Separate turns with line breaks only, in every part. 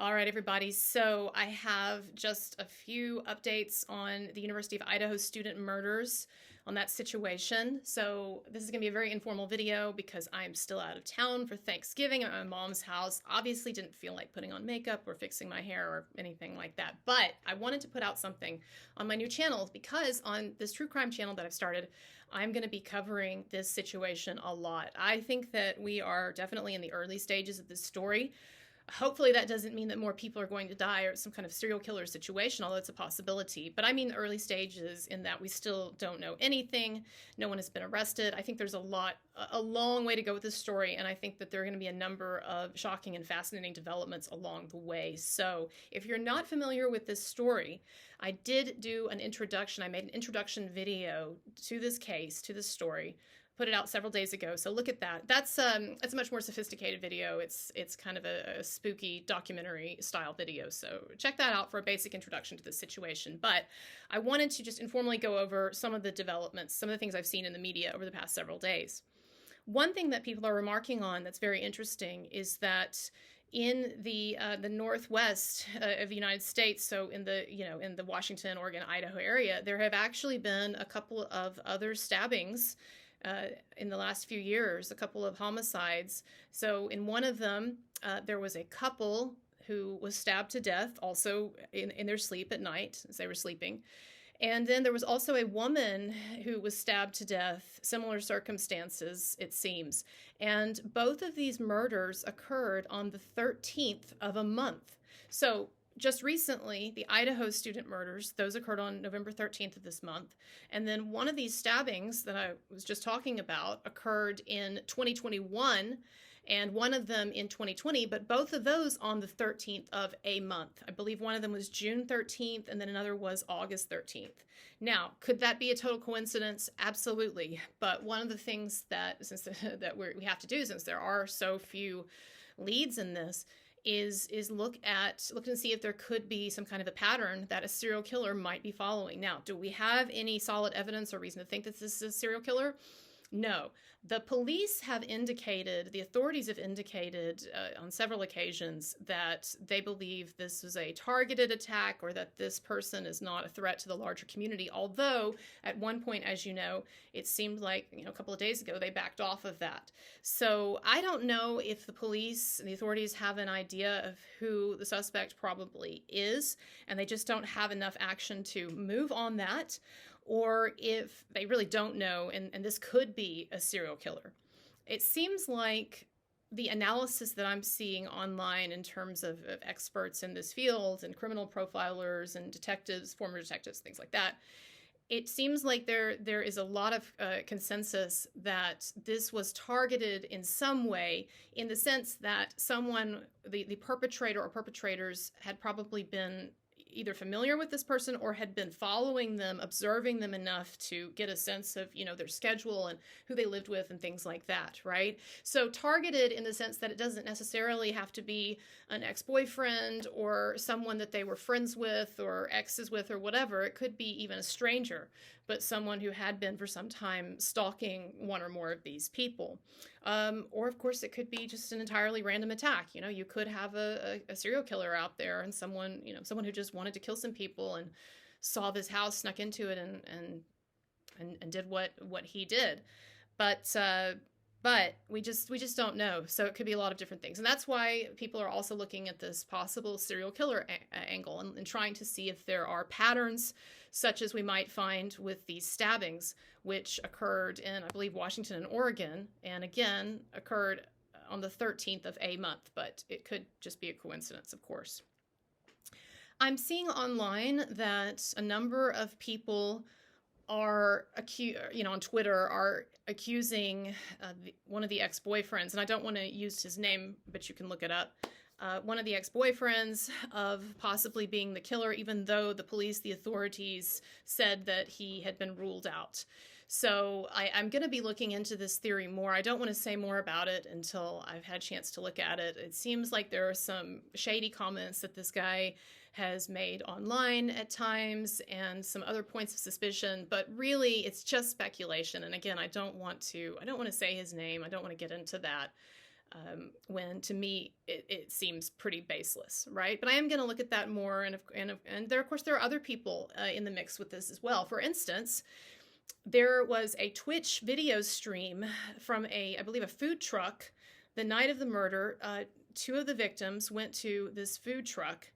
All right, everybody. So I have just a few updates on the University of Idaho student murders on that situation. So this is going to be a very informal video because I'm still out of town for Thanksgiving at my mom's house. Obviously didn't feel like putting on makeup or fixing my hair or anything like that. But I wanted to put out something on my new channel because on this true crime channel that I've started, I'm going to be covering this situation a lot. I think that we are definitely in the early stages of this story. Hopefully that doesn't mean that more people are going to die or some kind of serial killer situation, although it's a possibility. But I mean early stages in that we still don't know anything. No one has been arrested. I think there's a long way to go with this story, and I think that there are going to be a number of shocking and fascinating developments along the way. So if you're not familiar with this story, I did do an introduction. I made an introduction video to this case, to this story, put it out several days ago, so look at that. That's a much more sophisticated video. It's kind of a spooky documentary style video, so check that out for a basic introduction to the situation. But I wanted to just informally go over some of the developments, some of the things I've seen in the media over the past several days. One thing that people are remarking on that's very interesting is that in the northwest of the United States, so in the Washington, Oregon, Idaho area, there have actually been a couple of other stabbings in the last few years, a couple of homicides. So in one of them, there was a couple who was stabbed to death, also in their sleep at night as they were sleeping. And then there was also a woman who was stabbed to death, similar circumstances, it seems. And both of these murders occurred on the 13th of a month. So just recently, the Idaho student murders, those occurred on November 13th of this month. And then one of these stabbings that I was just talking about occurred in 2021, and one of them in 2020, but both of those on the 13th of a month. I believe one of them was June 13th, and then another was August 13th. Now, could that be a total coincidence? Absolutely. But one of the things that we have to do, since there are so few leads in this, is look and see if there could be some kind of a pattern that a serial killer might be following. Now, do we have any solid evidence or reason to think that this is a serial killer? No. The police have indicated, the authorities have indicated on several occasions that they believe this is a targeted attack or that this person is not a threat to the larger community. Although at one point, as you know, it seemed like, a couple of days ago, they backed off of that. So I don't know if the police and the authorities have an idea of who the suspect probably is, and they just don't have enough action to move on that, or if they really don't know, and this could be a serial killer. It seems like the analysis that I'm seeing online in terms of experts in this field and criminal profilers and detectives, former detectives, things like that, it seems like there is a lot of consensus that this was targeted in some way, in the sense that someone, the perpetrator or perpetrators, had probably been either familiar with this person or had been following them, observing them enough to get a sense of, their schedule and who they lived with and things like that, right? So targeted in the sense that it doesn't necessarily have to be an ex-boyfriend or someone that they were friends with or exes with or whatever. It could be even a stranger, but someone who had been for some time stalking one or more of these people. Or, of course, it could be just an entirely random attack. You could have a serial killer out there and someone who just wanted to kill some people and saw this house, snuck into it, and did what he did. But we just don't know. So it could be a lot of different things. And that's why people are also looking at this possible serial killer angle and trying to see if there are patterns such as we might find with these stabbings, which occurred in, I believe, Washington and Oregon, and again occurred on the 13th of a month, but it could just be a coincidence, of course. I'm seeing online that a number of people are on Twitter are accusing one of the ex-boyfriends, and I don't want to use his name, but you can look it up. One of the ex-boyfriends of possibly being the killer, even though the police, the authorities, said that he had been ruled out. So I'm going to be looking into this theory more. I don't want to say more about it until I've had a chance to look at it. It seems like there are some shady comments that this guy has made online at times and some other points of suspicion, but really it's just speculation. And again, I don't want to say his name. I don't want to get into that. when to me it seems pretty baseless, right? But I am going to look at that more, and there, of course, there are other people in the mix with this as well. For instance, there was a Twitch video stream from I believe, a food truck the night of the murder. Two of the victims went to this food truck.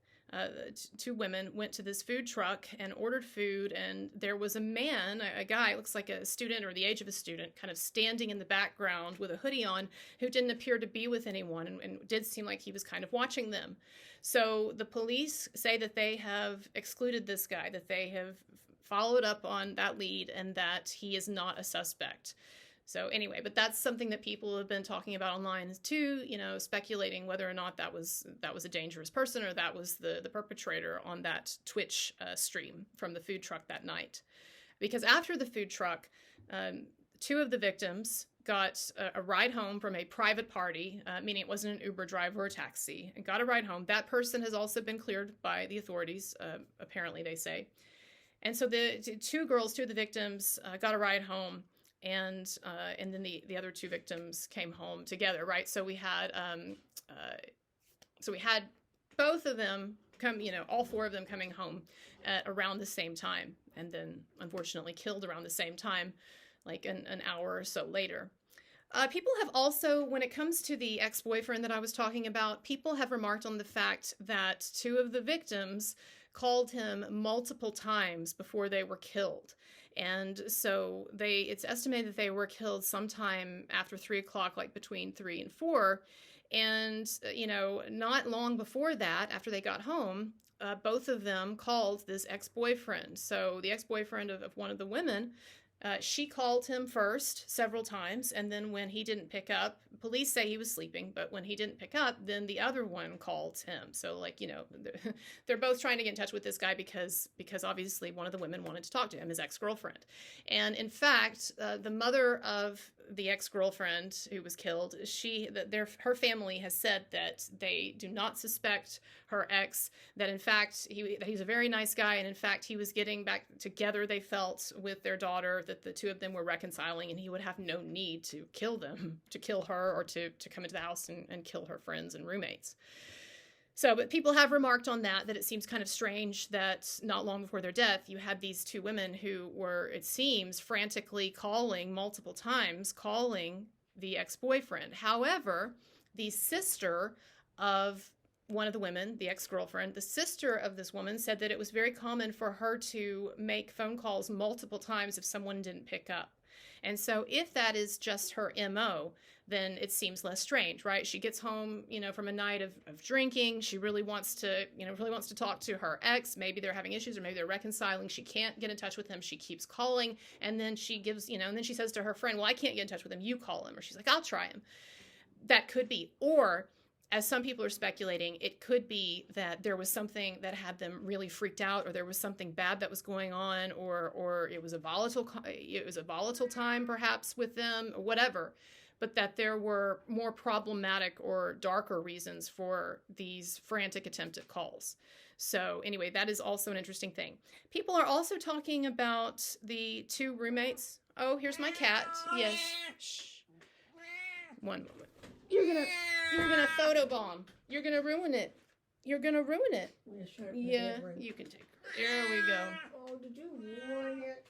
Two women went to this food truck and ordered food, and there was a man, a guy, looks like a student or the age of a student, kind of standing in the background with a hoodie on, who didn't appear to be with anyone, and did seem like he was kind of watching them. So the police say that they have excluded this guy, that they have followed up on that lead, and that he is not a suspect. So anyway, but that's something that people have been talking about online too, speculating whether or not that was a dangerous person, or that was the perpetrator on that Twitch stream from the food truck that night. Because after the food truck, two of the victims got a ride home from a private party, meaning it wasn't an Uber driver or a taxi, and got a ride home. That person has also been cleared by the authorities, apparently, they say. And so the two of the victims got a ride home. And then the other two victims came home together, right? So we had both of them come, all four of them coming home at around the same time, and then unfortunately killed around the same time, like an hour or so later. People have also, when it comes to the ex-boyfriend that I was talking about, people have remarked on the fact that two of the victims called him multiple times before they were killed. And so it's estimated that they were killed sometime after 3 o'clock, like between 3 and 4. And, not long before that, after they got home, both of them called this ex-boyfriend. So the ex-boyfriend of one of the women, she called him first several times, and then when he didn't pick up, police say he was sleeping, but when he didn't pick up, then the other one called him. So, they're both trying to get in touch with this guy because obviously one of the women wanted to talk to him, his ex-girlfriend. And in fact, the mother of the ex-girlfriend who was killed, her family has said that they do not suspect her ex, that in fact he's a very nice guy, and in fact he was getting back together, they felt, with their daughter, that the two of them were reconciling, and he would have no need to kill her, or to come into the house and kill her friends and roommates. So, but people have remarked on that it seems kind of strange that not long before their death, you had these two women who were, it seems, frantically multiple times calling the ex-boyfriend. However, the sister of one of the women, the ex-girlfriend, the sister of this woman, said that it was very common for her to make phone calls multiple times if someone didn't pick up. And so if that is just her MO, then it seems less strange, right? She gets home, from a night of drinking. She really wants to talk to her ex. Maybe they're having issues, or maybe they're reconciling. She can't get in touch with him. She keeps calling. And then she gives, and then she says to her friend, well, I can't get in touch with him. You call him. Or she's like, I'll try him. That could be. Or, as some people are speculating, it could be that there was something that had them really freaked out, or there was something bad that was going on, or it was a volatile time perhaps with them, or whatever, but that there were more problematic or darker reasons for these frantic attempted calls. So anyway, that is also an interesting thing. People are also talking about the two roommates. Oh, here's my cat. Yes. Shh. One moment. You're gonna photobomb. You're gonna ruin it. You're gonna ruin it. Yeah, you can take it. There we go.
Oh, did you ruin it?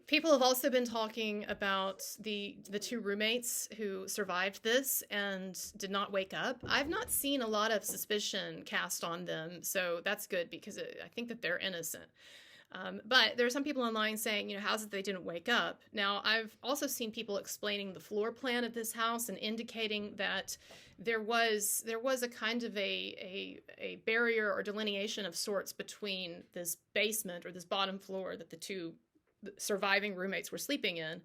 People have also been talking about the two roommates who survived this and did not wake up. I've not seen a lot of suspicion cast on them, so that's good, because I think that they're innocent. But there are some people online saying, how's it they didn't wake up? Now, I've also seen people explaining the floor plan of this house and indicating that there was a kind of a barrier or delineation of sorts between this basement, or this bottom floor that the two surviving roommates were sleeping in,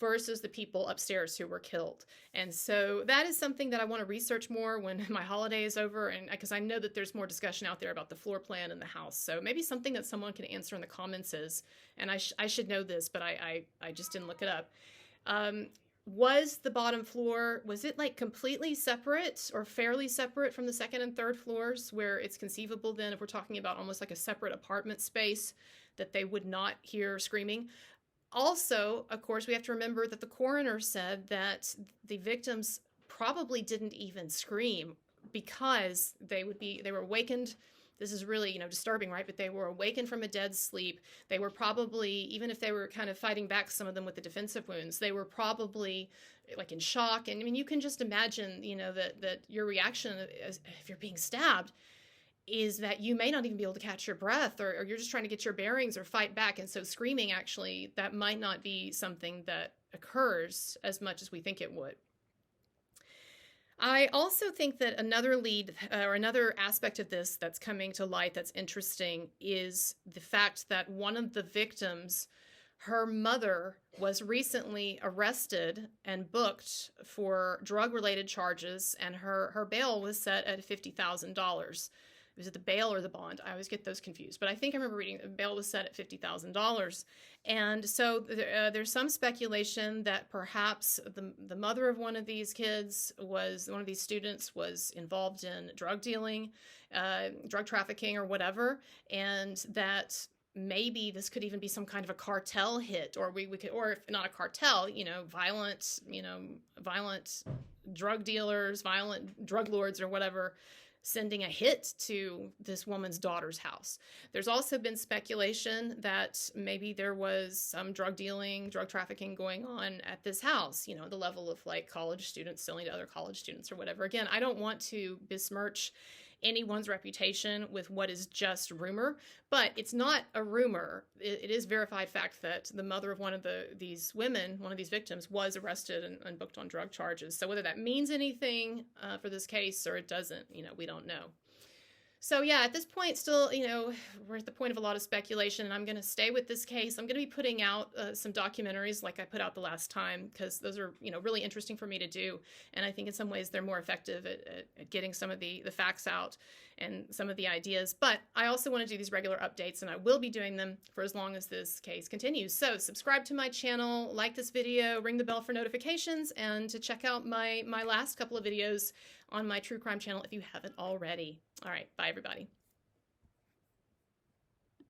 versus the people upstairs who were killed. And so that is something that I want to research more when my holiday is over, and because I know that there's more discussion out there about the floor plan in the house. So maybe something that someone can answer in the comments is, and I should know this, but I just didn't look it up. Was the bottom floor, was it like completely separate or fairly separate from the second and third floors, where it's conceivable then, if we're talking about almost like a separate apartment space, that they would not hear screaming? Also, of course, we have to remember that the coroner said that the victims probably didn't even scream because they were awakened. This is really, disturbing, right? But they were awakened from a dead sleep. They were probably, even if they were kind of fighting back, some of them with the defensive wounds, they were probably like in shock. And I mean, you can just imagine, that your reaction if you're being stabbed is that you may not even be able to catch your breath, or you're just trying to get your bearings or fight back. And so screaming, actually, that might not be something that occurs as much as we think it would. I also think that another lead or another aspect of this that's coming to light that's interesting is the fact that one of the victims, her mother, was recently arrested and booked for drug-related charges, and her bail was set at $50,000. Was it the bail or the bond? I always get those confused. But I think I remember reading the bail was set at $50,000. And so there's some speculation that perhaps the mother of one of these kids one of these students was involved in drug dealing, drug trafficking or whatever. And that maybe this could even be some kind of a cartel hit, or we could, or if not a cartel, violent drug dealers, violent drug lords or whatever, sending a hit to this woman's daughter's house. There's also been speculation that maybe there was some drug dealing, drug trafficking going on at this house, the level of like college students selling to other college students or whatever. Again, I don't want to besmirch anyone's reputation with what is just rumor, but it's not a rumor. It is verified fact that the mother of one of these victims, was arrested and booked on drug charges. So whether that means anything for this case or it doesn't, we don't know. So yeah, at this point, still, we're at the point of a lot of speculation, and I'm going to stay with this case. I'm going to be putting out some documentaries like I put out the last time, because those are, really interesting for me to do. And I think in some ways they're more effective at getting some of the facts out and some of the ideas. But I also want to do these regular updates, and I will be doing them for as long as this case continues. So subscribe to my channel, like this video, ring the bell for notifications, and to check out my last couple of videos on my true crime channel if you haven't already. All right, bye everybody.